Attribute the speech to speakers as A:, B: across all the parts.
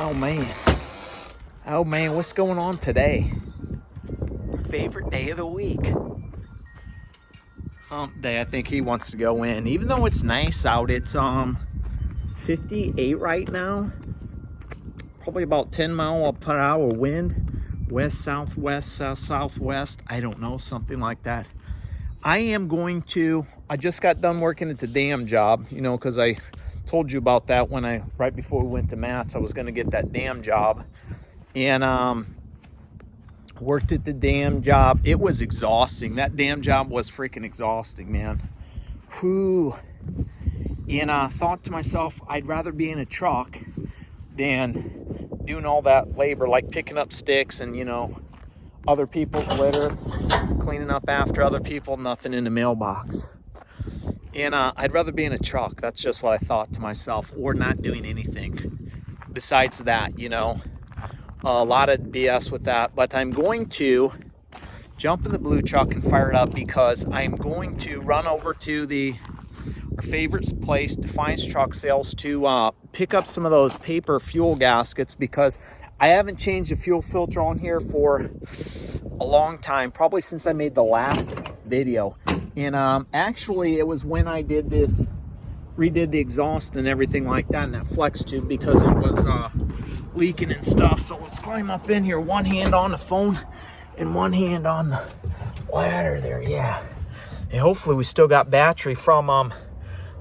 A: Oh man. Oh man, what's going on today? Favorite day of the week. Hump day. I think he wants to go in. Even though it's nice out, it's 58 right now. Probably about 10 mile per hour wind. West, southwest, south, southwest. I don't know, something like that. I just got done working at the dam job, you know, because I told you about that right before we went to Matt's. I was going to get that dam job. And worked at the dam job. It was exhausting. That dam job was freaking exhausting, man. Whew. And I thought to myself, I'd rather be in a truck than doing all that labor, like picking up sticks and, you know, other people's litter, cleaning up after other people, nothing in the mailbox. And I'd rather be in a truck. That's just what I thought to myself, or not doing anything besides that, you know. A lot of BS with that, but I'm going to jump in the blue truck and fire it up because I'm going to run over to our favorite place, Defiance Truck Sales, to pick up some of those paper fuel gaskets because I haven't changed the fuel filter on here for a long time, probably since I made the last video. And actually, it was when I did this, redid the exhaust and everything like that in that flex tube because it was leaking and stuff. So let's climb up in here, one hand on the phone and one hand on the ladder there. Yeah. And hopefully we still got battery from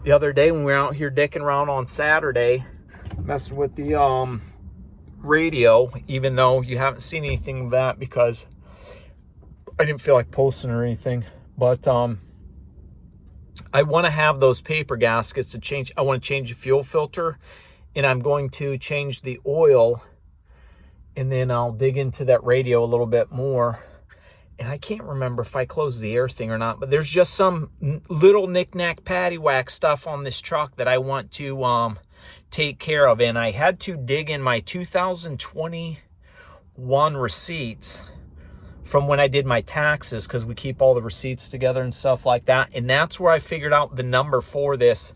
A: the other day when we were out here dicking around on Saturday, messing with the radio, even though you haven't seen anything of that because I didn't feel like posting or anything. But I want to have those paper gaskets to change. I want to change the fuel filter, and I'm going to change the oil, and then I'll dig into that radio a little bit more. And I can't remember if I closed the air thing or not, but there's just some little knick-knack paddywhack stuff on this truck that I want to take care of. And I had to dig in my 2021 receipts from when I did my taxes, because we keep all the receipts together and stuff like that. And that's where I figured out the number for this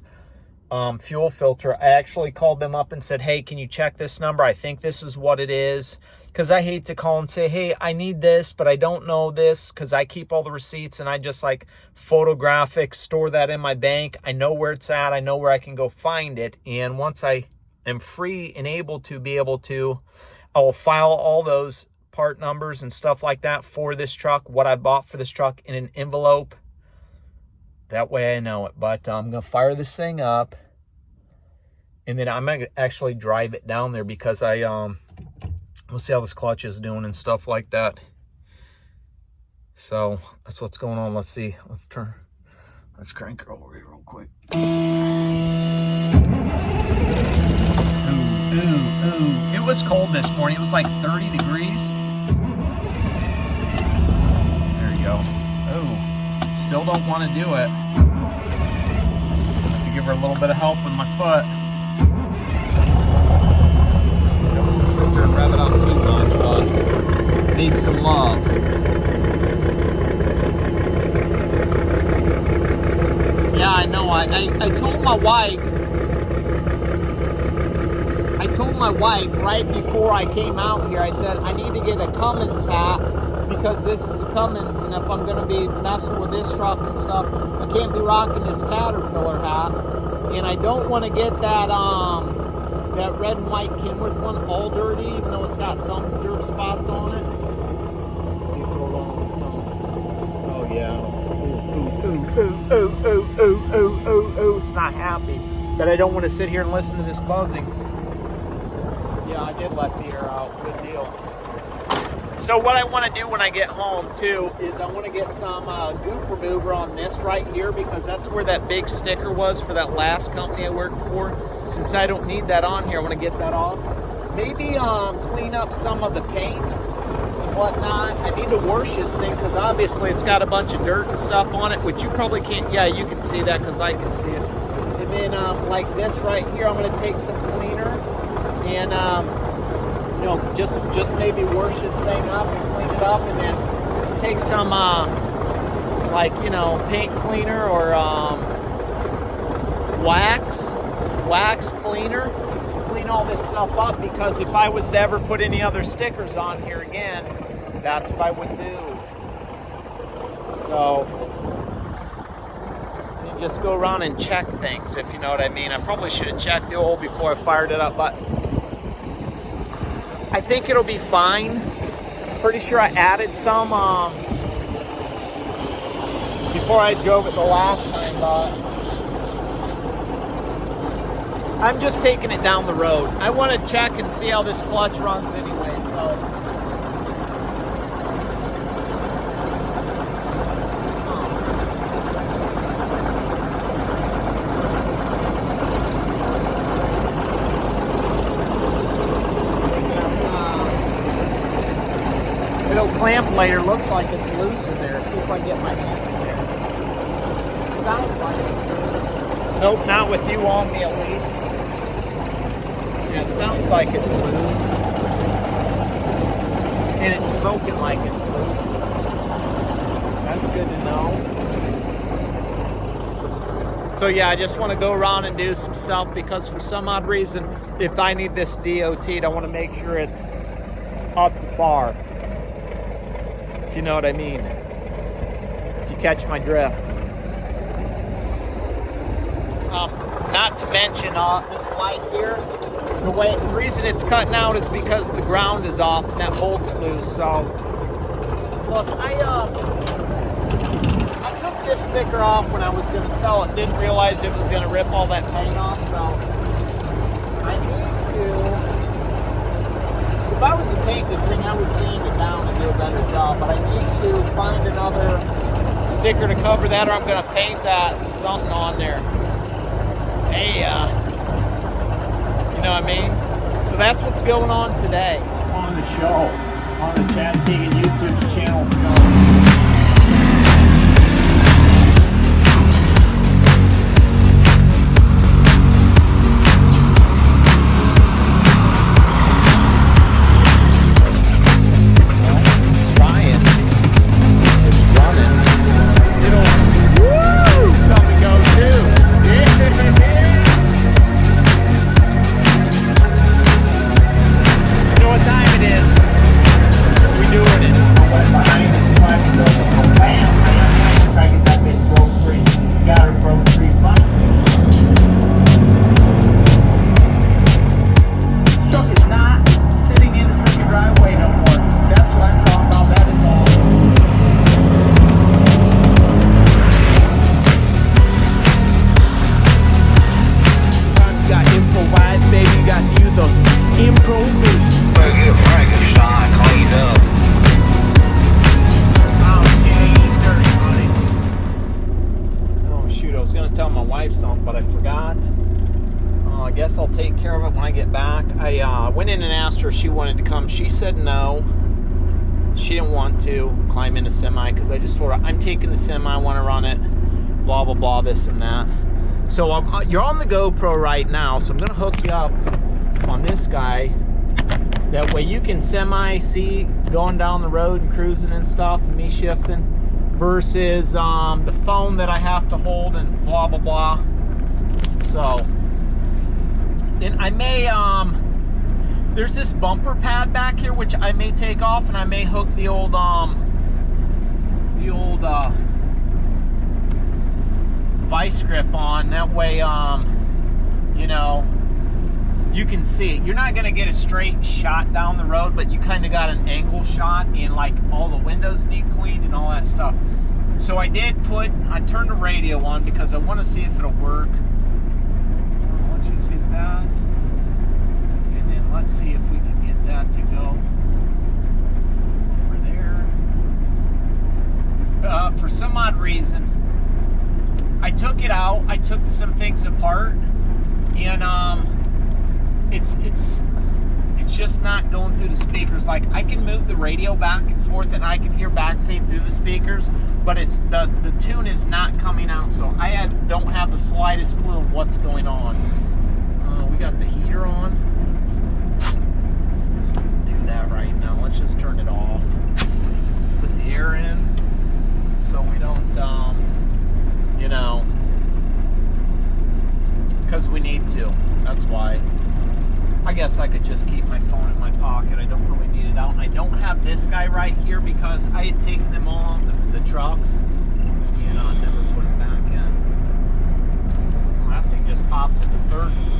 A: fuel filter. I actually called them up and said, hey, can you check this number? I think this is what it is. Because I hate to call and say, hey, I need this, but I don't know this, because I keep all the receipts and I just like photographic, store that in my bank. I know where it's at. I know where I can go find it. And once I am free and able to, I will file all those part numbers and stuff like that for this truck, what I bought for this truck, in an envelope. That way I know it. But I'm going to fire this thing up, and then I'm going to actually drive it down there because we'll see how this clutch is doing and stuff like that. So that's what's going on. Let's see. Let's crank her over here real quick. Ooh. It was cold this morning. It was like 30 degrees. There you go. Ooh. Still don't want to do it. Have to give her a little bit of help with my foot. Don't want to sit there and rev it up too much, but needs some love. Yeah, I know. I told my wife right before I came out here, I said, I need to get a Cummins hat because this is a Cummins, and if I'm going to be messing with this truck and stuff, I can't be rocking this Caterpillar hat. And I don't want to get that that red and white Kenworth one all dirty, even though it's got some dirt spots on it. Let's see if it'll run on some. Oh yeah. Ooh. It's not happy. But I don't want to sit here and listen to this buzzing. Yeah, I did let the air out. Good deal. So what I want to do when I get home, too, is I want to get some goop remover on this right here, because that's where that big sticker was for that last company I worked for. Since I don't need that on here, I want to get that off. Maybe clean up some of the paint and whatnot. I need to wash this thing because obviously it's got a bunch of dirt and stuff on it, which you probably can't. Yeah, you can see that because I can see it. And then like this right here, I'm going to take some cleaner and you know, just maybe wash this thing up and clean it up, and then take some like, you know, paint cleaner or wax cleaner, clean all this stuff up because if I was to ever put any other stickers on here again, that's what I would do. So you just go around and check things, if you know what I mean. I probably should have checked the oil before I fired it up, but I think it'll be fine. Pretty sure I added some before I drove it the last time, but I'm just taking it down the road. I want to check and see how this clutch runs anyway, so. Little clamp layer looks like it's loose in there. See if I can get my hand in there. Sounds like it. Nope, not with you on me at least. Yeah, it sounds like it's loose. And it's smoking like it's loose. That's good to know. So yeah, I just want to go around and do some stuff because for some odd reason, if I need this DOT'd, I want to make sure it's up to par. If you know what I mean. If you catch my drift. Not to mention this light here. The reason it's cutting out is because the ground is off and that bolt's loose. So, plus I took this sticker off when I was going to sell it. Didn't realize it was going to rip all that paint off. So I need to. If I was to paint this thing, I would sand it down and do a better job. But I need to find another sticker to cover that, or I'm going to paint that something on there. Hey, you know what I mean? So that's what's going on today. On the show, on the Chad Keegan YouTube channel show. She wanted to come. She said no. She didn't want to climb in a semi because I just told her I'm taking the semi. I want to run it. Blah blah blah. This and that. So you're on the GoPro right now. So I'm gonna hook you up on this guy. That way you can semi see going down the road and cruising and stuff, and me shifting versus the phone that I have to hold and blah blah blah. So then I may there's this bumper pad back here which I may take off, and I may hook the old vice grip on. That way, you know, you can see it. You're not gonna get a straight shot down the road, but you kind of got an angle shot, and like all the windows need cleaned and all that stuff. So I turned the radio on because I want to see if it'll work. Let's just hit that. Let's see if we can get that to go over there. For some odd reason, I took it out. I took some things apart, and it's just not going through the speakers. Like I can move the radio back and forth, and I can hear backfeed through the speakers, but it's the tune is not coming out. So I don't have the slightest clue of what's going on. We got the heater on. That right now. Let's just turn it off. Put the air in so we don't, you know, because we need to. That's why. I phone in my pocket. I don't really need it out. And I don't have this guy right here because I had taken them all off the trucks and never put it back in. Well, that thing just pops into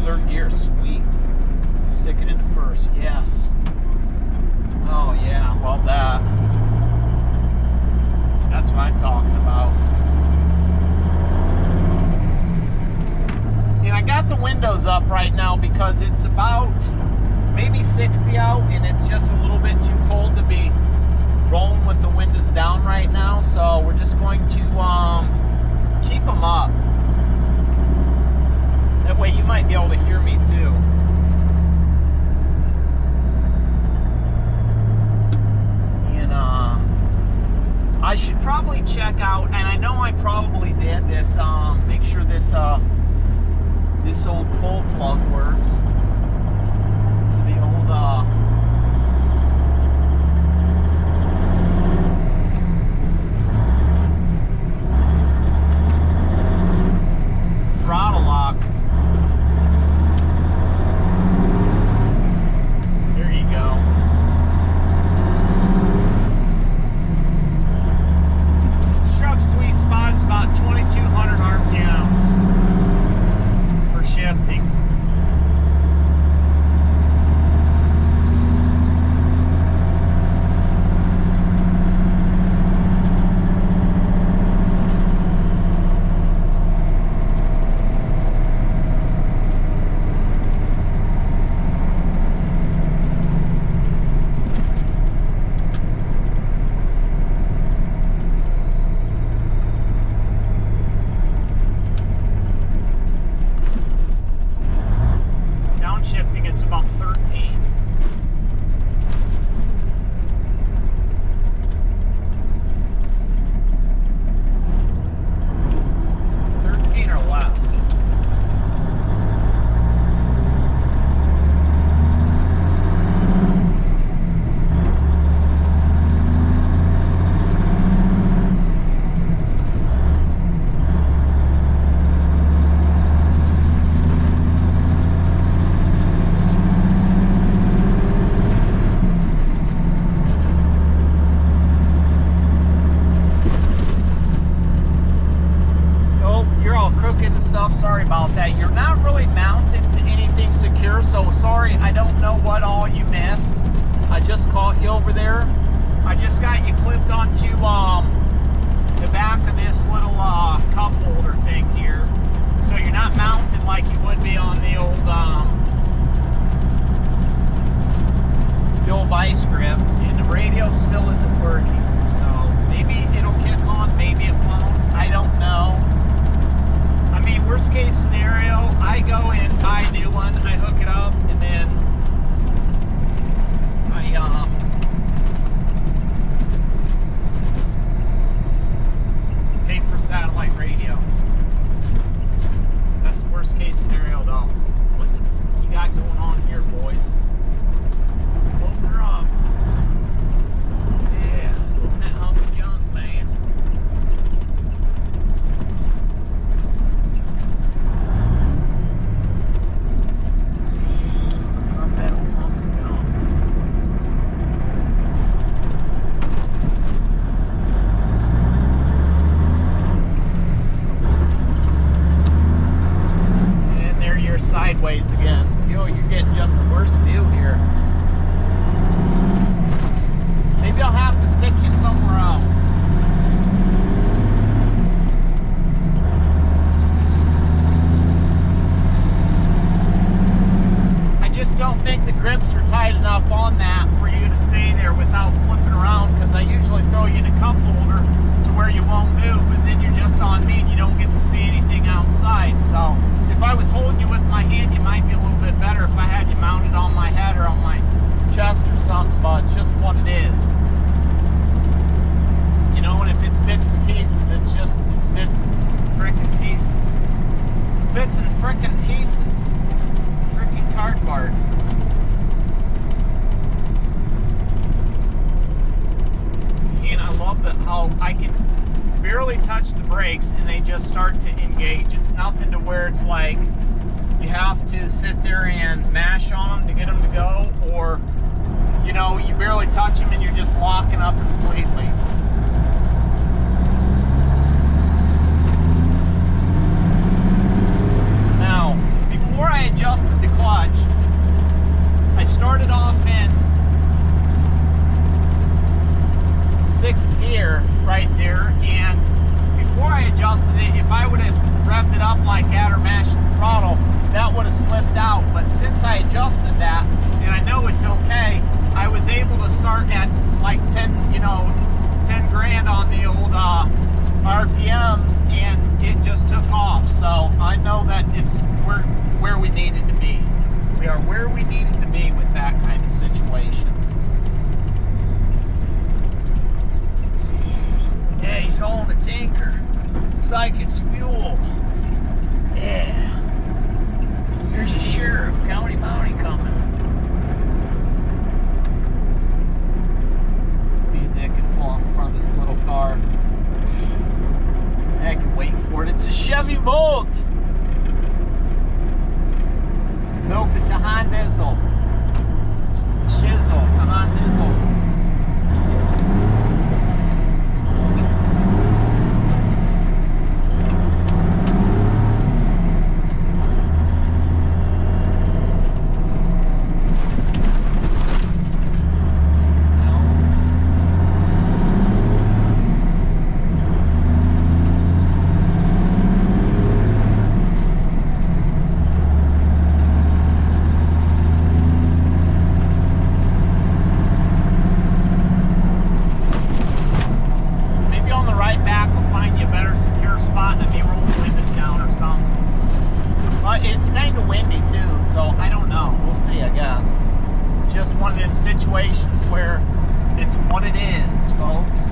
A: third gear. Sweet. Stick it into first. Yes. Oh yeah, love that. That's what I'm talking about. And I got the windows up right now because it's about maybe 60 out and it's just a little bit too cold to be rolling with the windows down right now. So we're just going to keep them up. That way you might be able to hear me too. I should probably check out, and I know I probably did this, make sure this this old pull plug works for the old throttle lock. There you go. Sweet spot is about 2,200 RPMs for shifting. Sorry about that. You're not really mounted to anything secure, so sorry, I don't know what all you missed. I just caught you over there. I just got you clipped onto the back of this little cup holder thing here. So you're not mounted like you would be on the old vice grip, and the radio still isn't working. So maybe it'll kick on, maybe it won't. I don't know. I mean, worst case scenario, I go and buy a new one, I hook it up, and then I pay for satellite radio. That's the worst case scenario, though. What the f you got going on here, boys? Open her up. Yeah, open that hunk of junk, man. Sideways again. You're getting just the worst view here. Maybe I'll have to stick you somewhere else. I just don't think the grips are tight enough on that for you to stay there without flipping around, because I usually throw you in a cup holder to where you won't move, and then you're just on me and you don't get to see anything outside. So if I was holding you with my hand, you might be a little bit better if I had you mounted on my head or on my chest or something, but it's just what it is. You know, and if it's bits and pieces, it's bits and frickin' pieces. Bits and frickin' pieces. Frickin' cardboard. And I love how I can barely touch the brakes and they just start to engage. It's nothing to where it's like, you have to sit there and mash on them to get them to go, or you know, you barely touch them and you're just locking up completely. Now, before I adjusted the clutch, I started off in 6th gear right there, and before I adjusted it, if I would have revved it up like that or mashed the throttle, that would have slipped out. But since I adjusted that, and I know it's okay, I was able to start at like 10, you know, 10 grand on the old RPMs, and it just took off. So I know that it's where we needed to be. We are where we needed to be with that kind of situation. Yeah, he's hauling a tanker. Looks like it's fuel. Yeah. There's a sheriff, County Mountie coming. Be a dick and pull in front of this little car. I can wait for it. It's a Chevy Volt. Nope, it's a Hondizzle. Shizzle, it's a Hondizzle. It's kind of windy too, so I don't know. We'll see, I guess. Just one of them situations where it's what it is, folks.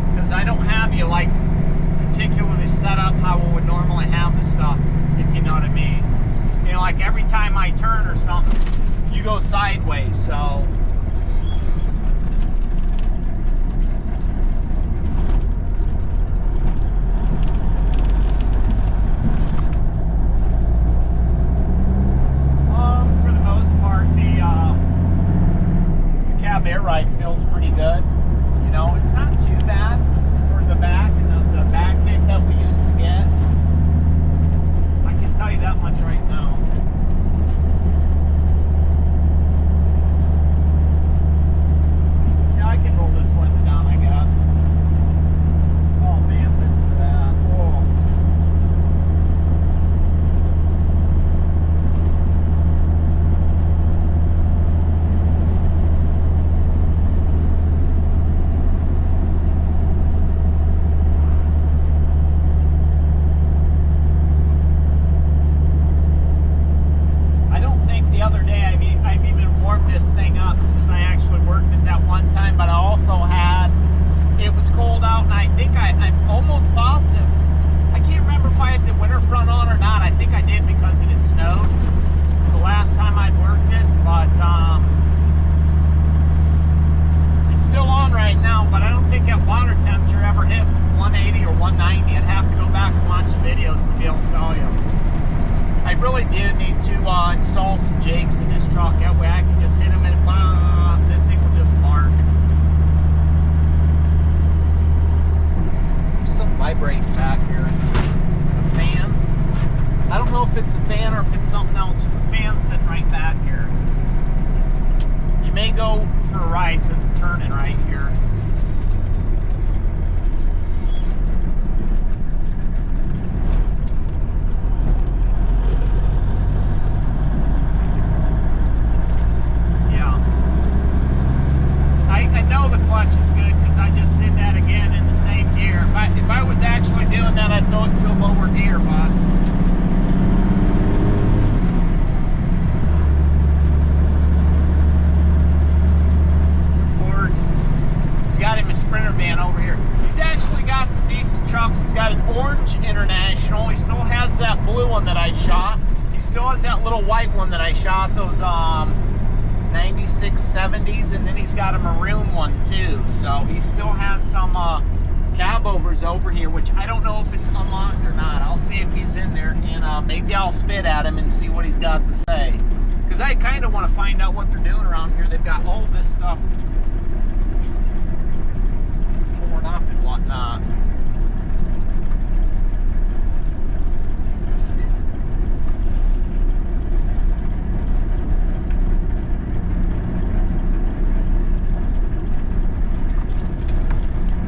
A: Because I don't have you like particularly set up how we would normally have the stuff, if you know what I mean. You know, like every time I turn or something, you go sideways, so. Air ride feels pretty good. You know, it's not too bad for the back and the back kick that we used to get. I can tell you that much right now. Yeah, I can roll this window down, I guess. Oh man, listen to that. Oh. Install some jakes in this truck, that way I can just hit them and this thing will just bark. There's some vibrating back here. A fan. I don't know if it's a fan or if it's something else. There's a fan sitting right back here. You may go for a ride because I'm turning right here. International. He still has that blue one that I shot. He still has that little white one that I shot, those 96 70s, and then he's got a maroon one too. So he still has some cab overs over here, which I don't know if it's unlocked or not. I'll see if he's in there, and maybe I'll spit at him and see what he's got to say. Because I kind of want to find out what they're doing around here. They've got all this stuff torn up and whatnot.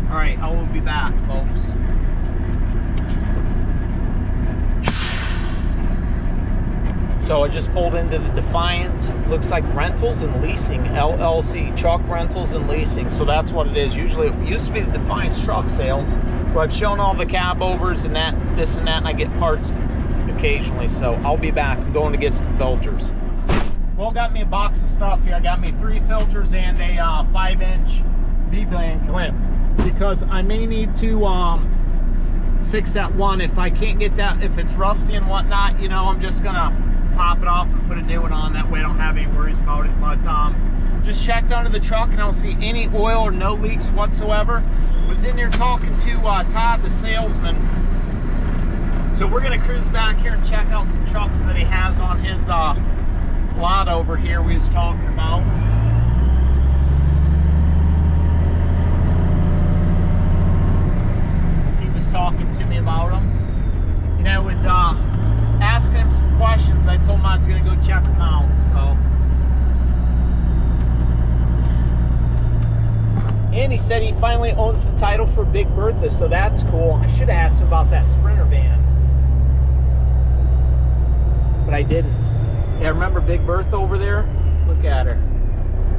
A: All right, I will be back, folks. So I just pulled into the Defiance. Looks like Rentals and Leasing, LLC, Truck Rentals and Leasing. So that's what it is. Usually it used to be the Defiance Truck Sales, where I've shown all the cab overs and that, this and that, and I get parts occasionally. So I'll be back. I'm going to get some filters. Well, got me a box of stuff here. I got me 3 filters and a 5-inch V-band clip, because I may need to fix that one. If I can't get that, if it's rusty and whatnot, you know, I'm just gonna pop it off and put a new one on. That way I don't have any worries about it. But just checked under the truck and I don't see any oil or no leaks whatsoever. Was in there talking to Todd, the salesman. So we're gonna cruise back here and check out some trucks that he has on his lot over here we was talking about. Talking to me about them. You know, was asking him some questions. I told him I was going to go check them out. So, and he said he finally owns the title for Big Bertha, so that's cool. I should have asked him about that Sprinter van, but I didn't. Yeah, remember Big Bertha over there? Look at her.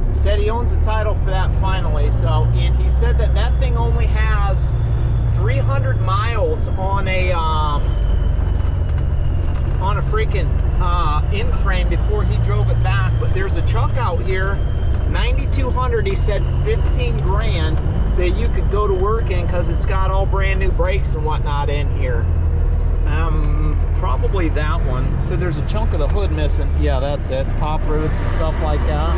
A: He said he owns the title for that finally. So, and he said that that thing only has 300 miles on a freaking in frame before he drove it back. But there's a truck out here, 9,200. He said 15 grand that you could go to work in, because it's got all brand new brakes and whatnot in here. Probably that one. So there's a chunk of the hood missing. Yeah, that's it. Pop rivets and stuff like that.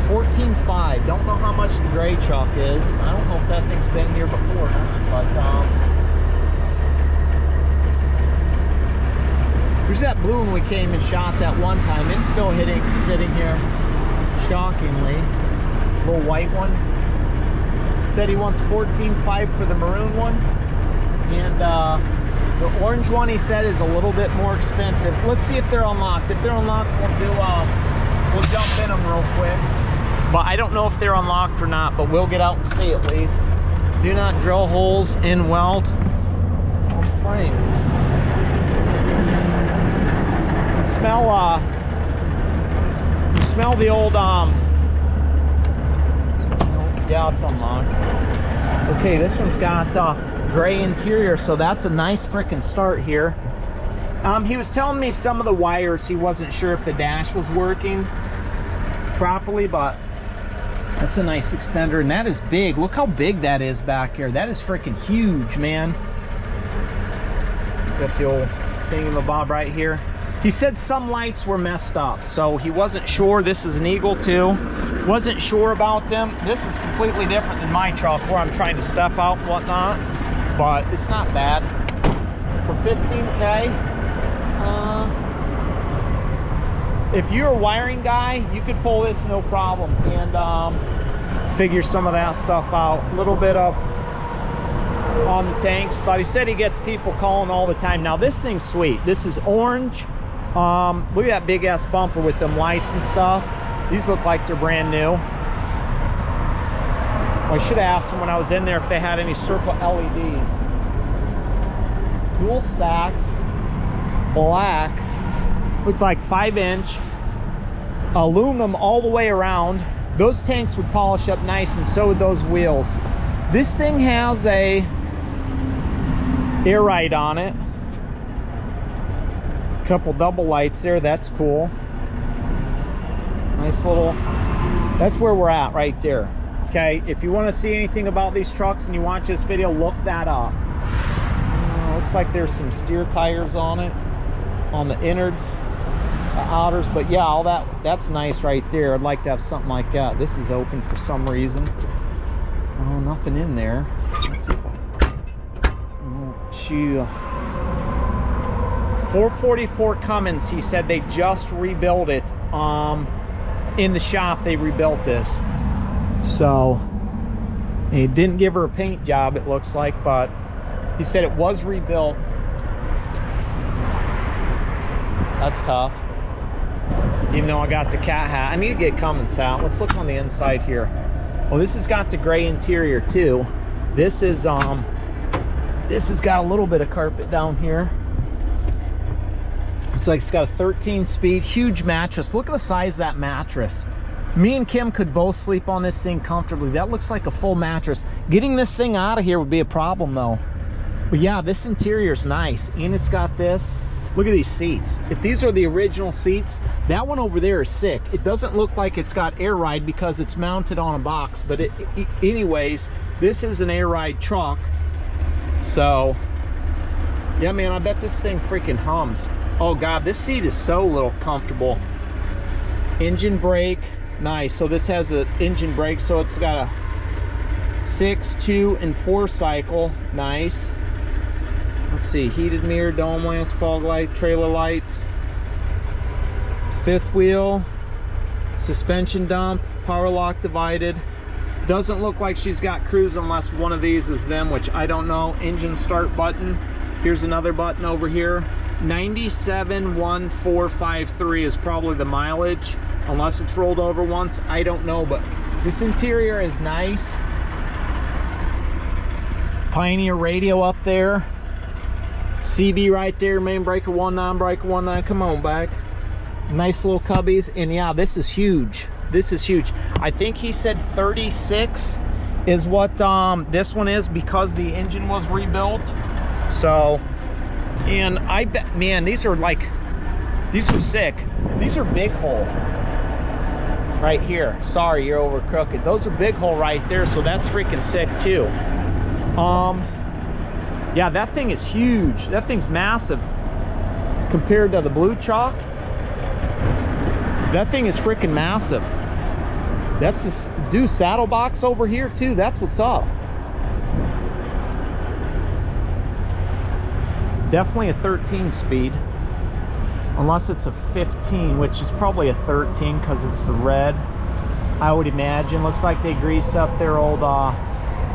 A: 14.5. Don't know how much the gray truck is. I don't know if that thing's been here before or not, but there's that blue one we came and shot that one time. It's still sitting here, shockingly. Little white one. Said he wants 14.5 for the maroon one, and the orange one he said is a little bit more expensive. Let's see if they're unlocked. If they're unlocked, we'll jump in them real quick. But I don't know if they're unlocked or not, but we'll get out and see at least. Do not drill holes in weld on frame. You smell the old, yeah, it's unlocked. Okay, this one's got gray interior, so that's a nice freaking start here. He was telling me some of the wires, he wasn't sure if the dash was working properly, but that's a nice extender, and that is big. Look how big that is back here. That is freaking huge, man. Got the old thingamabob right here. He said some lights were messed up, so he wasn't sure. This is an Eagle too. Wasn't sure about them. This is completely different than my truck, where I'm trying to step out and whatnot, but it's not bad. For 15K, if you're a wiring guy, you could pull this no problem and figure some of that stuff out. A little bit of on the tanks, but he said he gets people calling all the time. Now this thing's sweet. This is orange. Look at that big ass bumper with them lights and stuff. These look like they're brand new. Well, I should have asked them when I was in there if they had any circle LEDs. Dual stacks, black. Looked like 5-inch aluminum all the way around. Those tanks would polish up nice, and so would those wheels. This thing has a air ride on it. Couple double lights there. That's cool. Nice little. That's where we're at right there. Okay, if you want to see anything about these trucks and you watch this video, look that up. Looks like there's some steer tires on it, on the innards, the outers, but yeah, all that's nice right there. I'd like to have something like that. This is open for some reason. Oh, nothing in there. Let's see if I... 444 Cummins, he said they just rebuilt it. In the shop, they rebuilt this. So, he didn't give her a paint job, it looks like, but he said it was rebuilt. That's tough. Even though I got the cat hat. I need to get Cummins hat. Let's look on the inside here. Well, this has got the gray interior too. This has got a little bit of carpet down here. It's like it's got a 13-speed, huge mattress. Look at the size of that mattress. Me and Kim could both sleep on this thing comfortably. That looks like a full mattress. Getting this thing out of here would be a problem though. But yeah, this interior is nice. And it's got this. Look at these seats. If these are the original seats, that one over there is sick. It doesn't look like it's got air ride because it's mounted on a box. But anyways, this is an air ride truck. So, yeah, man, I bet this thing freaking hums. Oh God, this seat is so little comfortable. Engine brake, nice. So this has an engine brake, so it's got a 6, 2, and 4 cycle, nice. Let's see, heated mirror, dome lamps, fog light, trailer lights, 5th wheel, suspension dump, power lock divided. Doesn't look like she's got cruise unless one of these is them, which I don't know. Engine start button. Here's another button over here. 97,1453 is probably the mileage, unless it's rolled over once. I don't know, but this interior is nice. Pioneer radio up there. CB right there, main breaker 19, breaker 19. Come on back. Nice little cubbies, and yeah, this is huge. This is huge. I think he said 36 is what this one is because the engine was rebuilt. So, and I bet, man, these are sick. These are big hole right here. Sorry, you're over crooked. Those are big hole right there, so that's freaking sick too. Yeah, that thing is huge. That thing's massive compared to the blue chalk. That thing is freaking massive. That's this dude saddle box over here too. That's what's up. Definitely a 13 speed, unless it's a 15, which is probably a 13 because it's the red, I would imagine. Looks like they greased up their old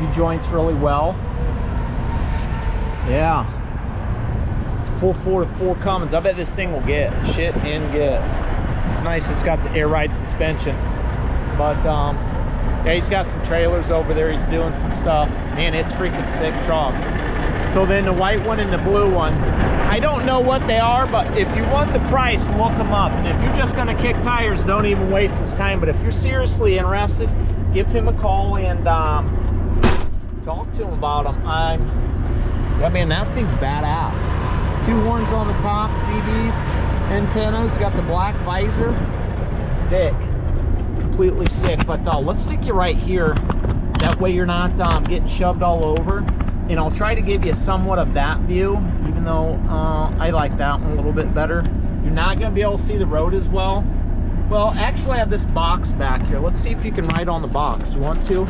A: U-joints really well. Yeah, 444 Cummins. I bet this thing will get shit and get. It's nice. It's got the air ride suspension, but yeah, he's got some trailers over there. He's doing some stuff. Man, it's freaking sick truck. So then the white one and the blue one, I don't know what they are, but if you want the price, look them up. And if you're just gonna kick tires, don't even waste his time. But if you're seriously interested, give him a call and talk to him about them. I mean, that thing's badass. 2 horns on the top, CBs, antennas, got the black visor. Sick, completely sick. But let's stick you right here. That way you're not getting shoved all over. And I'll try to give you somewhat of that view, even though I like that one a little bit better. You're not gonna be able to see the road as well. Well, actually I have this box back here. Let's see if you can ride on the box. You want to?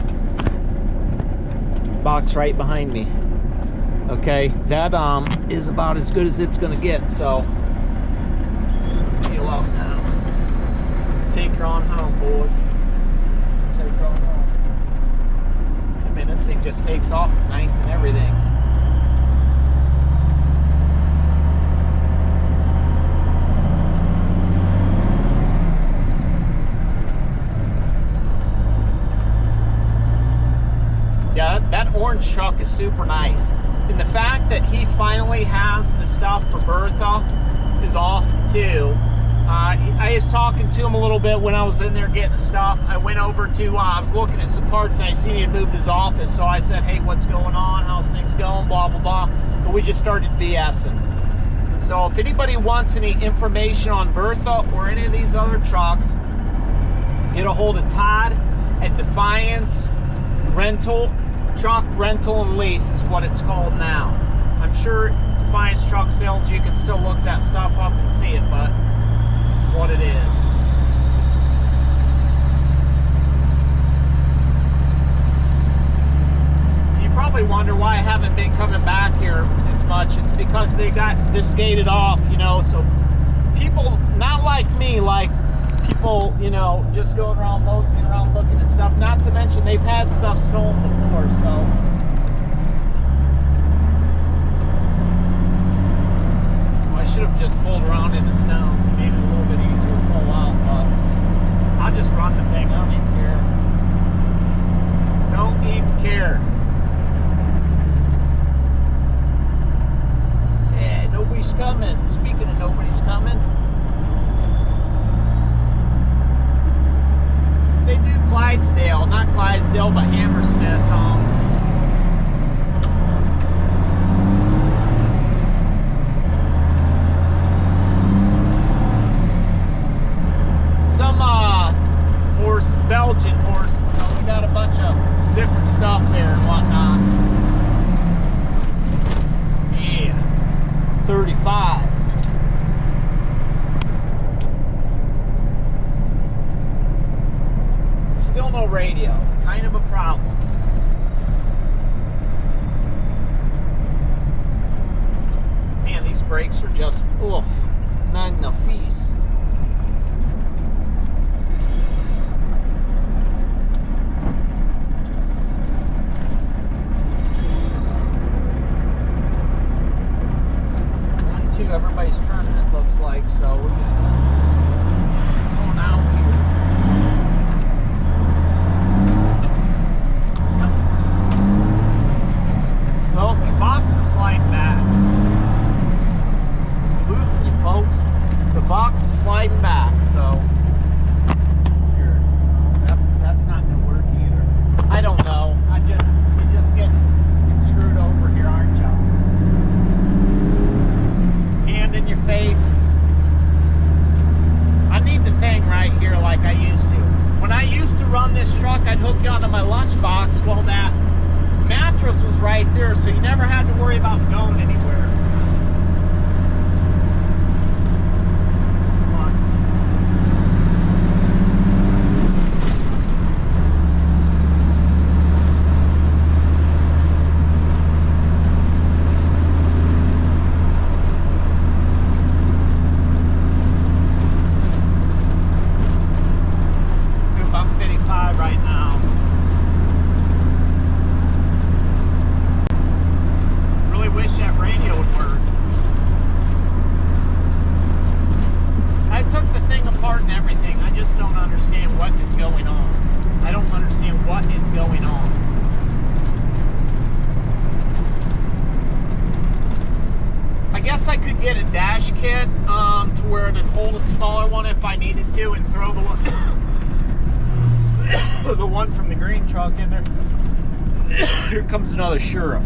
A: Box right behind me. Okay, that is about as good as it's gonna get, so peel out now. Take her on home, boys. Take her on home. I mean, this thing just takes off nice and everything. Yeah, that orange truck is super nice. And the fact that he finally has the stuff for Bertha is awesome too. I was talking to him a little bit when I was in there getting the stuff. I went over to, I was looking at some parts and I seen he had moved his office. So I said, hey, what's going on? How's things going? Blah, blah, blah. But we just started BSing. So if anybody wants any information on Bertha or any of these other trucks, get a hold of Todd at Defiance Rental. Truck rental and lease is what it's called now. I'm sure Defiance Truck Sales, you can still look that stuff up and see it, but it's what it is. haven't been coming back here as much. It's because they got this gated off, you know, so people, not like me, like people, you know, just going around moseying around looking at stuff. Not to mention they've had stuff stolen before, so. Well, I should have just pulled around in the snow. Made it a little bit easier to pull out, but I'll just run the thing. I don't even care. Don't even care. Yeah, nobody's coming. Speaking of nobody's coming. They do Clydesdale, not Clydesdale, but Hammersmith. Some horse, Belgian horses, so we got a bunch of different stuff there and whatnot. Yeah, 35. Still no radio. Kind of a problem. Man, these brakes are just, oof, magnifique. One, two, everybody's turning, it looks like, so we're just going out here. Well, the box is sliding back. I'm losing you, folks. The box is sliding back, so here. That's not gonna work either. I don't know. You're just getting screwed over here, aren't you? Hand in your face. I need the thing right here like I used to. When I used to run this truck, I'd hook you onto my lunchbox. Well, that mattress was right there, so you never had to worry about going anywhere. Come on. Do Bunk 55 right now. Wish that radio would work. I took the thing apart and everything. I just don't understand what is going on. I don't understand what is going on. I guess I could get a dash kit to where it'd hold a smaller one if I needed to, and throw the one the one from the green truck in there. Here comes another sheriff.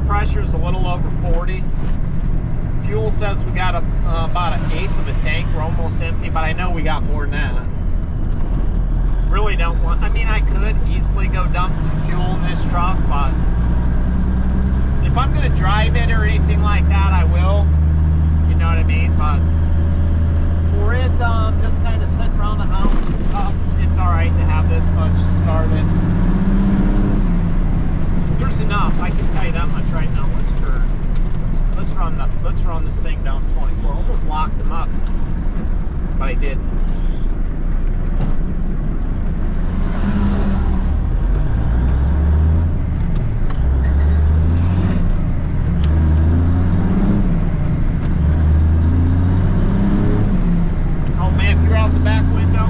A: Pressure's a little over 40. Fuel says we got about an eighth of a tank. We're almost empty, but I know we got more than that. Really don't want, I mean, I could easily go dump some fuel in this truck, but if I'm going to drive it or anything like that, I will. You know what I mean? But for it, just kind of sitting around the house and stuff, it's alright to have this much started. There's enough, I can tell you that much right now. Let's turn. Let's run this thing down 24. Almost locked them up, but I didn't. Oh man, if you're out the back window,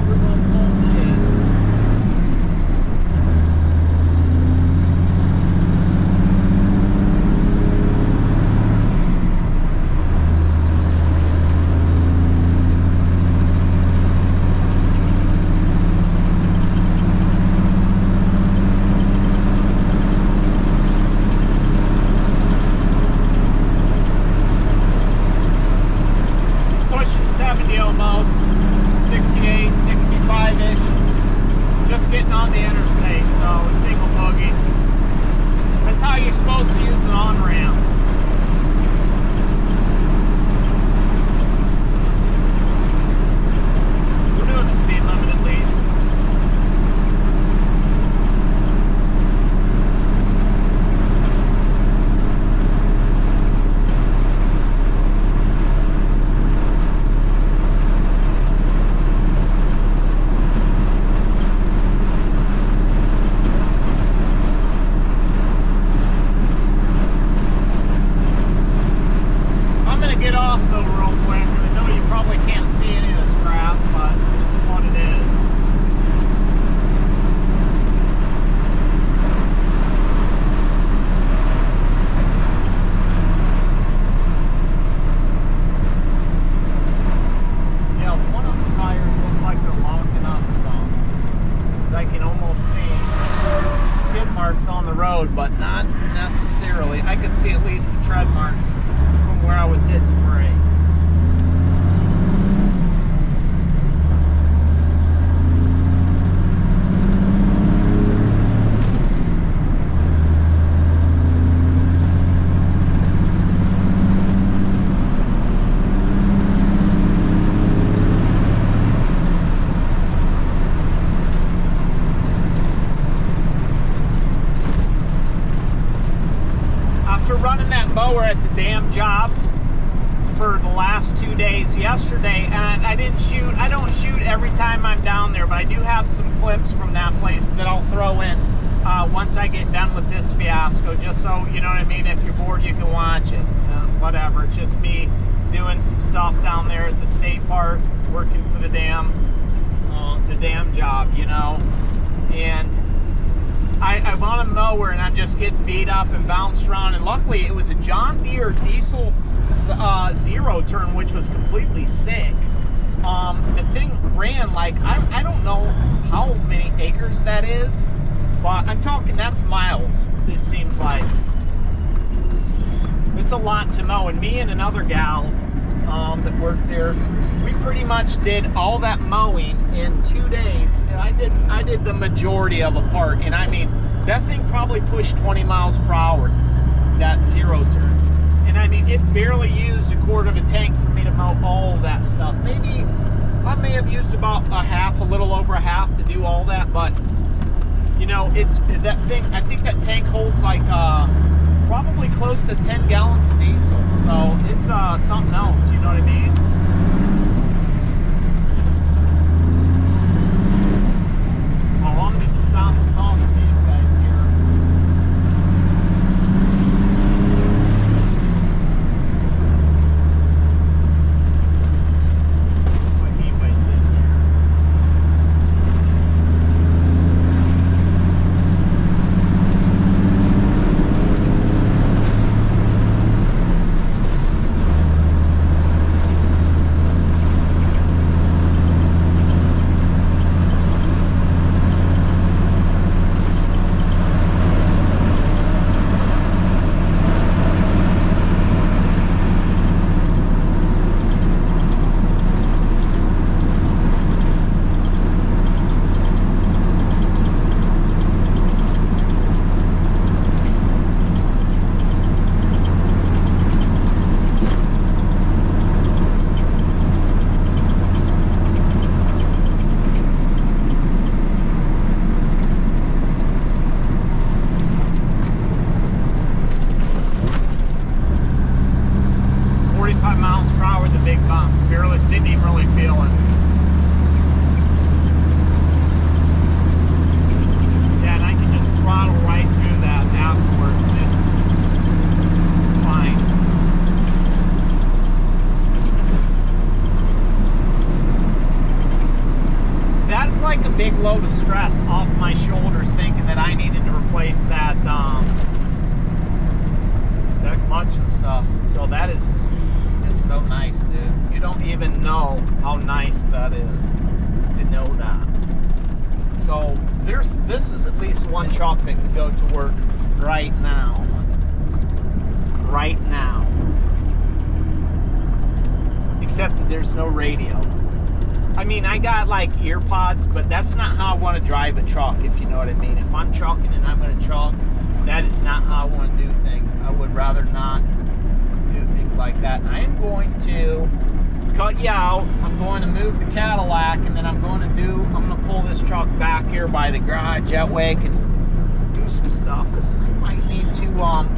A: road, but not necessarily. I could see at least the tread marks from where I was hitting the brake. Running that mower at the damn job for the last 2 days yesterday, and I don't shoot every time I'm down there, but I do have some clips from that place that I'll throw in once I get done with this fiasco, just so, you know what I mean, if you're bored you can watch it, whatever. It's just me doing some stuff down there at the state park, working for the damn job, you know. And I'm on a mower and I'm just getting beat up and bounced around, and luckily it was a John Deere diesel zero turn, which was completely sick. The thing ran like, I don't know how many acres that is, but I'm talking, that's miles, it seems like. It's a lot to mow, and me and another gal that worked there, we pretty much did all that mowing in 2 days. And I did the majority of a part, and I mean, that thing probably pushed 20 miles per hour, that zero turn. And I mean, it barely used a quarter of a tank for me to mow all of that stuff. Maybe I may have used about a little over a half to do all that, but you know, it's that thing, I think that tank holds like probably close to 10 gallons of diesel, so it's something else, you know what I mean? Oh, I'm going to stop and talk to these guys here. What he weighs in here. Big load of stress off my shoulders, thinking that I needed to replace that clutch and stuff. So it's so nice, dude. You don't even know how nice that is to know that. So this is at least one truck that can go to work right now. Right now. Except that there's no radio. I mean, I got like ear pods, but that's not how I want to drive a truck, if you know what I mean. If I'm trucking and I'm going to truck, that is not how I want to do things. I would rather not do things like that. I am going to cut you out. I'm going to move the Cadillac, and then I'm going to pull this truck back here by the garage. That way I can do some stuff, because I might need to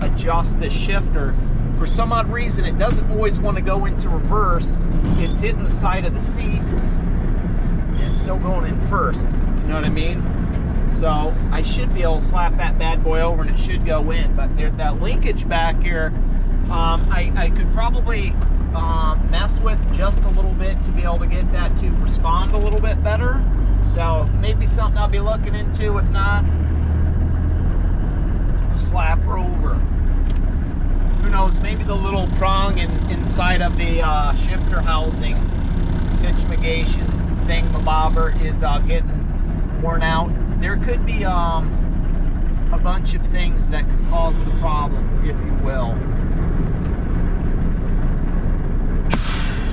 A: adjust the shifter. For some odd reason, it doesn't always want to go into reverse. It's hitting the side of the seat. It's still going in first, you know what I mean? So I should be able to slap that bad boy over and it should go in, but that linkage back here, I could probably mess with just a little bit to be able to get that to respond a little bit better. So maybe something I'll be looking into. If not, I'll slap her over. Who knows, maybe the little prong inside of the shifter housing situation thingamabobber is getting worn out. There could be a bunch of things that could cause the problem, if you will.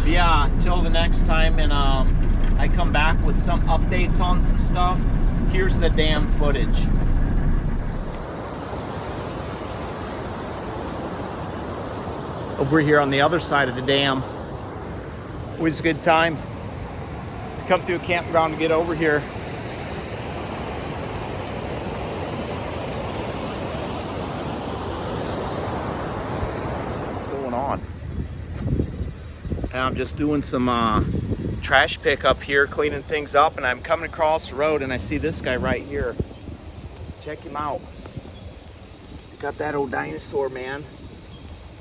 A: But yeah, until the next time, and I come back with some updates on some stuff. Here's the dam footage. Over here on the other side of the dam. Always a good time to come through a campground to get over here. What's going on? And I'm just doing some trash pickup here, cleaning things up, and I'm coming across the road and I see this guy right here. Check him out. Got that old dinosaur, man.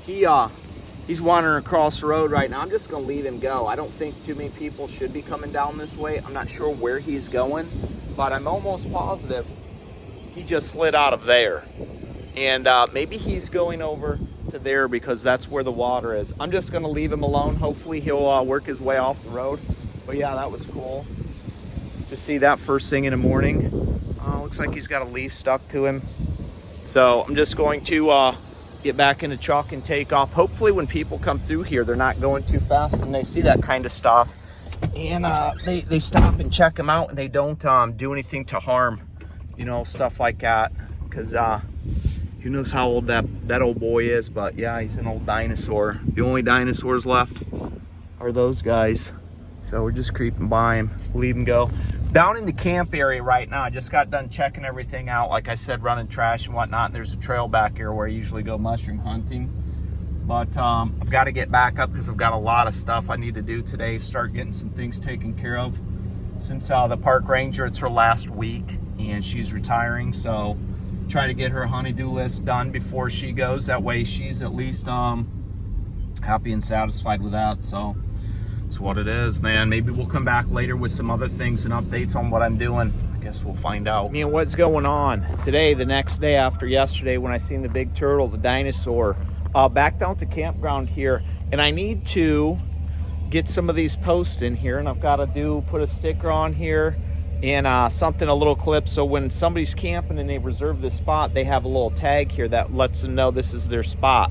A: He's wandering across the road right now. I'm just gonna leave him go. I don't think too many people should be coming down this way. I'm not sure where he's going, but I'm almost positive he just slid out of there. And maybe he's going over to there because that's where the water is. I'm just gonna leave him alone. Hopefully he'll work his way off the road. But yeah, that was cool to see that first thing in the morning. Looks like he's got a leaf stuck to him. So I'm just going to get back in the truck and take off. Hopefully when people come through here, they're not going too fast and they see that kind of stuff. And they stop and check them out and they don't do anything to harm, you know, stuff like that. Because who knows how old that old boy is, but yeah, he's an old dinosaur. The only dinosaurs left are those guys. So we're just creeping by him, leave him go. Down in the camp area right now, I just got done checking everything out. Like I said, running trash and whatnot. And there's a trail back here where I usually go mushroom hunting. But I've got to get back up because I've got a lot of stuff I need to do today. Start getting some things taken care of. Since the park ranger, it's her last week and she's retiring. So try to get her honey-do list done before she goes. That way she's at least happy and satisfied with that. So it's what it is, man. Maybe we'll come back later with some other things and updates on what I'm doing. I guess we'll find out. Man, what's going on today, the next day after yesterday when I seen the big turtle, the dinosaur, back down at the campground here. And I need to get some of these posts in here, and I've got to put a sticker on here and a little clip. So when somebody's camping and they reserve this spot, they have a little tag here that lets them know this is their spot.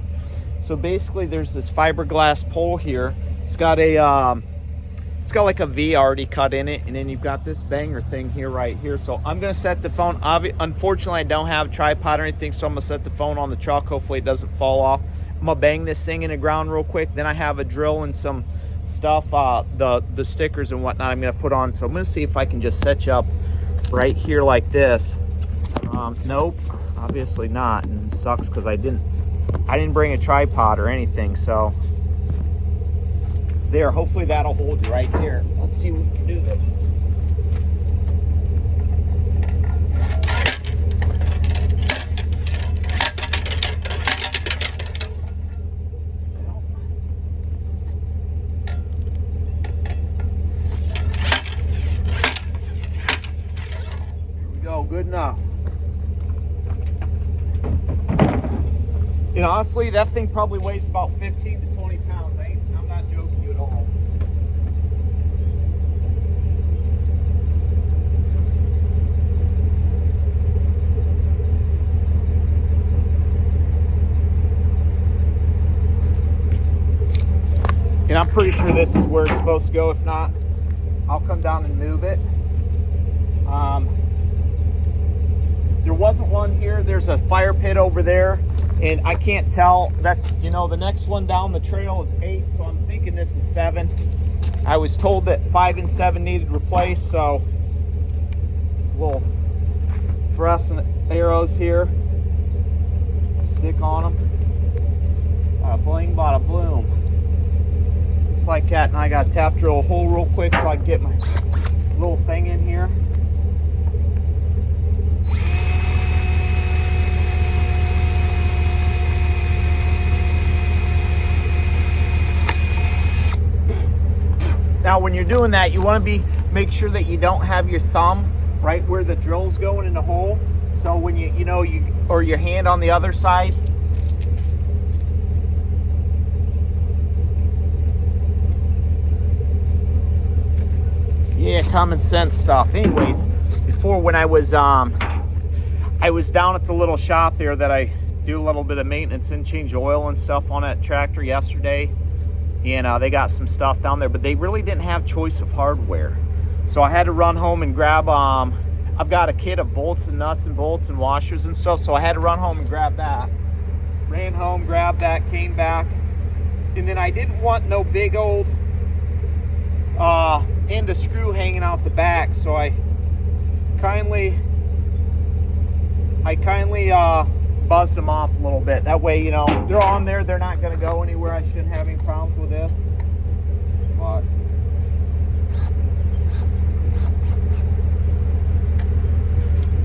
A: So basically there's this fiberglass pole here. It's got like a V already cut in it, and then you've got this banger thing here right here. So I'm gonna set the phone. Unfortunately, I don't have a tripod or anything, so I'm gonna set the phone on the truck. Hopefully it doesn't fall off. I'm gonna bang this thing in the ground real quick. Then I have a drill and some stuff, the stickers and whatnot I'm gonna put on. So I'm gonna see if I can just set you up right here like this. Nope, obviously not, and it sucks because I didn't bring a tripod or anything. So there, hopefully that'll hold you right here. Let's see if we can do this. Here we go, good enough. You know, honestly, that thing probably weighs about 15 to 20 pounds. I'm not joking you at all. And I'm pretty sure this is where it's supposed to go. If not, I'll come down and move it. There wasn't one here. There's a fire pit over there. And I can't tell. That's, you know, the next one down the trail is 8, so I'm thinking this is 7. I was told that 5 and 7 needed replaced, so little fluorescent arrows here. Stick on them. Bada bling, bada bloom. Just like that, and I got to tap drill a hole real quick so I can get my little thing in here. Now, when you're doing that, you want to make sure that you don't have your thumb right where the drill's going in the hole. So when or your hand on the other side. Yeah, common sense stuff. Anyways, before when I was I was down at the little shop there that I do a little bit of maintenance and change oil and stuff on that tractor yesterday. And they got some stuff down there, but they really didn't have choice of hardware. So I had to run home and grab, I've got a kit of bolts and nuts and bolts and washers and stuff. So I had to run home and grab that. Ran home, grabbed that, came back. And then I didn't want no big old end of screw hanging out the back. So I kindly buzz them off a little bit. That way, you know, they're on there. They're not going to go anywhere. I shouldn't have any problems with this. But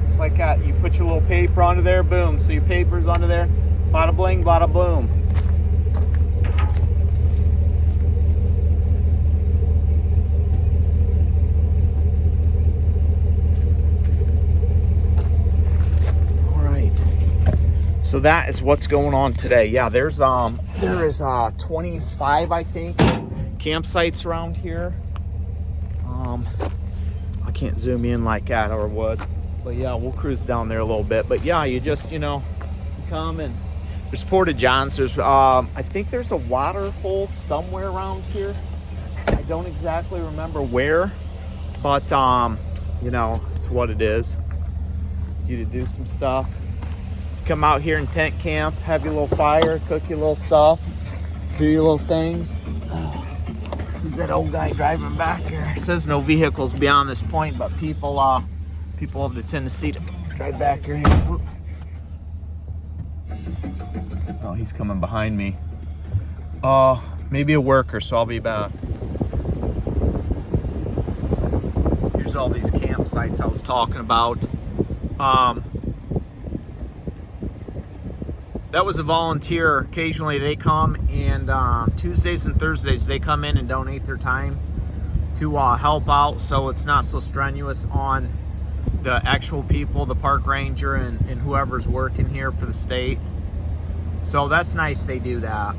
A: it's like that. You put your little paper under there, boom. So your paper's under there. Bada bling, bada boom. So that is what's going on today. Yeah, there is 25, I think, campsites around here. I can't zoom in like that or would, but yeah, we'll cruise down there a little bit. But yeah, you just, you know, come and there's Porta Johns. There's I think there's a water hole somewhere around here. I don't exactly remember where, but you know, it's what it is. You to do some stuff. Come out here and tent camp, have your little fire, cook your little stuff, do your little things. Who's that old guy driving back here? It says no vehicles beyond this point, but people have the tendency to drive back here. Oh, he's coming behind me. Maybe a worker, so I'll be back. Here's all these campsites I was talking about. That was a volunteer. Occasionally they come, and Tuesdays and Thursdays they come in and donate their time to help out, so it's not so strenuous on the actual people, the park ranger and whoever's working here for the state. So that's nice they do that.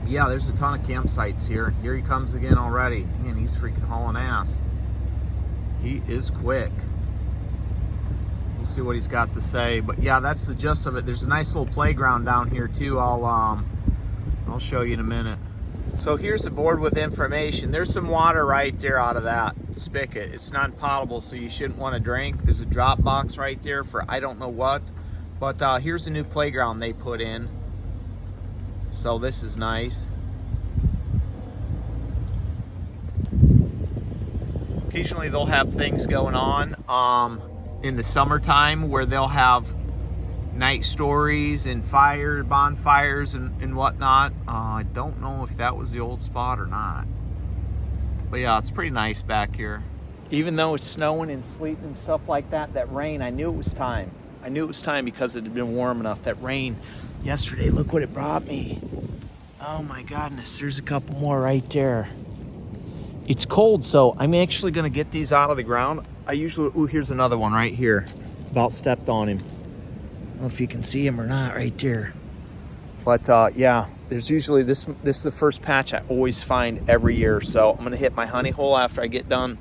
A: Yeah, there's a ton of campsites here. Here he comes again already. Man, he's freaking hauling ass. He is quick. We'll see what he's got to say. But yeah, that's the gist of it. There's a nice little playground down here too. I'll show you in a minute. So here's the board with information. There's some water right there out of that spigot. It's not potable, so you shouldn't want to drink. There's a drop box right there for I don't know what. But here's the new playground they put in. So this is nice. Occasionally they'll have things going on in the summertime where they'll have night stories and bonfires and whatnot. I don't know if that was the old spot or not. But yeah, it's pretty nice back here. Even though it's snowing and sleeting and stuff like that, that rain, I knew it was time. I knew it was time because it had been warm enough. That rain yesterday, look what it brought me. Oh my goodness, there's a couple more right there. It's cold, so I'm actually gonna get these out of the ground. I usually, ooh, here's another one right here. About stepped on him. I don't know if you can see him or not right there. But yeah, there's usually, this is the first patch I always find every year. So I'm gonna hit my honey hole after I get done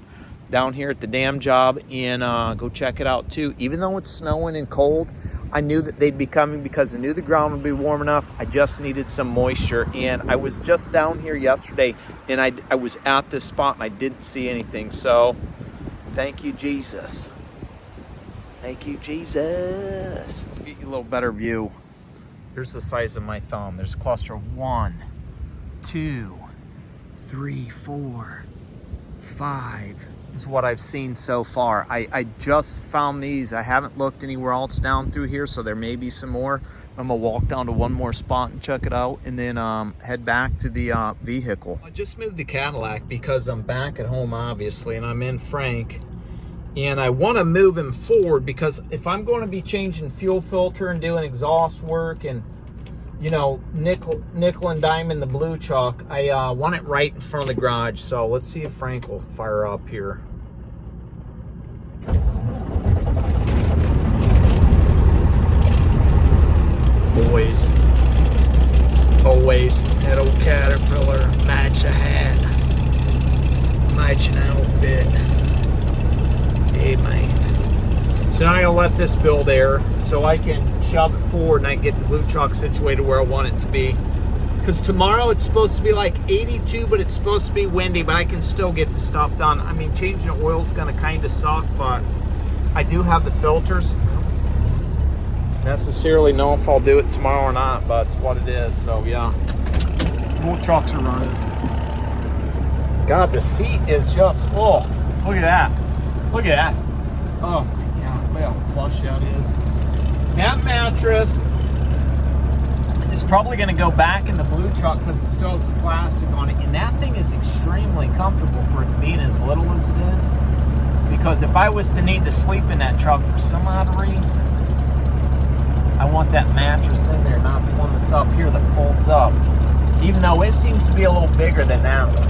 A: down here at the dam job and go check it out too. Even though it's snowing and cold, I knew that they'd be coming because I knew the ground would be warm enough. I just needed some moisture. And I was just down here yesterday and I was at this spot and I didn't see anything. So thank you, Jesus. Thank you, Jesus. Get you a little better view. Here's the size of my thumb. There's a cluster of 1, 2, 3, 4, 5. Is what I've seen so far. I just found these. I haven't looked anywhere else down through here, so there may be some more. I'm gonna walk down to one more spot and check it out and then head back to the vehicle. I just moved the Cadillac because I'm back at home, obviously, and I'm in Frank. And I want to move him forward because if I'm going to be changing fuel filter and doing exhaust work and, you know, nickel and diamond the blue truck, I want it right in front of the garage. So let's see if Frank will fire up here. Boys, always that old Caterpillar match a hat. kitchen outfit. Hey, man. So now I'm gonna let this build air so I can shove it forward and I can get the blue truck situated where I want it to be. Because tomorrow it's supposed to be like 82, but it's supposed to be windy, but I can still get the stuff done. I mean, changing the oil is gonna kind of suck, but I do have the filters. Necessarily know if I'll do it tomorrow or not, but it's what it is. So yeah, both trucks are running. God, the seat is just, oh, look at that. Look at that. Oh my God, look how plush that is. That mattress is probably gonna go back in the blue truck because it still has the plastic on it. And that thing is extremely comfortable for it being as little as it is. Because if I was to need to sleep in that truck for some odd reason, I want that mattress in there, not the one that's up here that folds up. Even though it seems to be a little bigger than that one.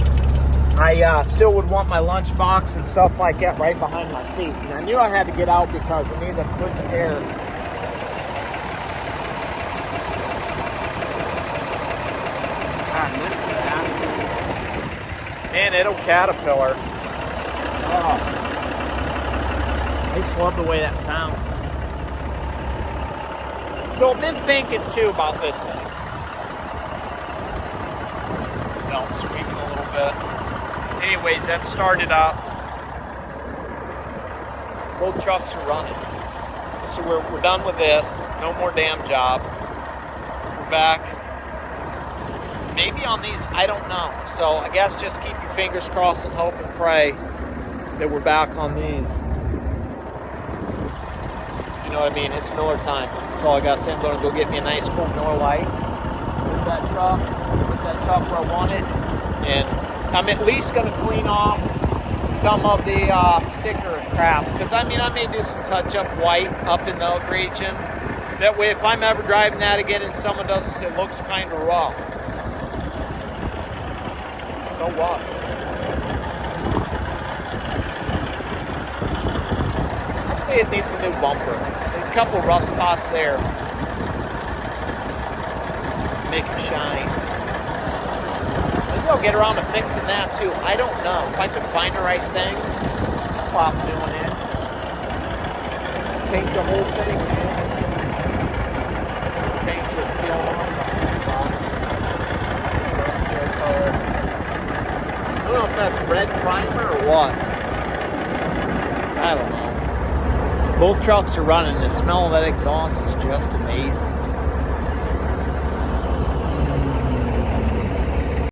A: I still would want my lunch box and stuff like that right behind my seat. And I knew I had to get out because I needed to put the air. God, listen to that. Man, it'll caterpillar. Oh. I just love the way that sounds. So I've been thinking too about this thing. No, I'm squeaking a little bit. Anyways, that started up. Both trucks are running. So we're done with this. No more damn job. We're back. Maybe on these, I don't know. So I guess just keep your fingers crossed and hope and pray that we're back on these. You know what I mean? It's Miller time. That's all I got to say. I'm going to go get me a nice cold Miller Lite. Put that truck where I want it. And I'm at least going to clean off some of the sticker crap. Because, I mean, I may do some touch-up white up in the region. That way, if I'm ever driving that again and someone does this, it looks kind of rough. So what? I'd say it needs a new bumper. A couple rough spots there. Make it shine. Maybe I'll get around to fixing that too. I don't know. If I could find the right thing, I'll pop a new one in. Paint the whole thing, man. Paint's just peeling off. I don't know if that's red primer or what. I don't know. Both trucks are running. The smell of that exhaust is just amazing.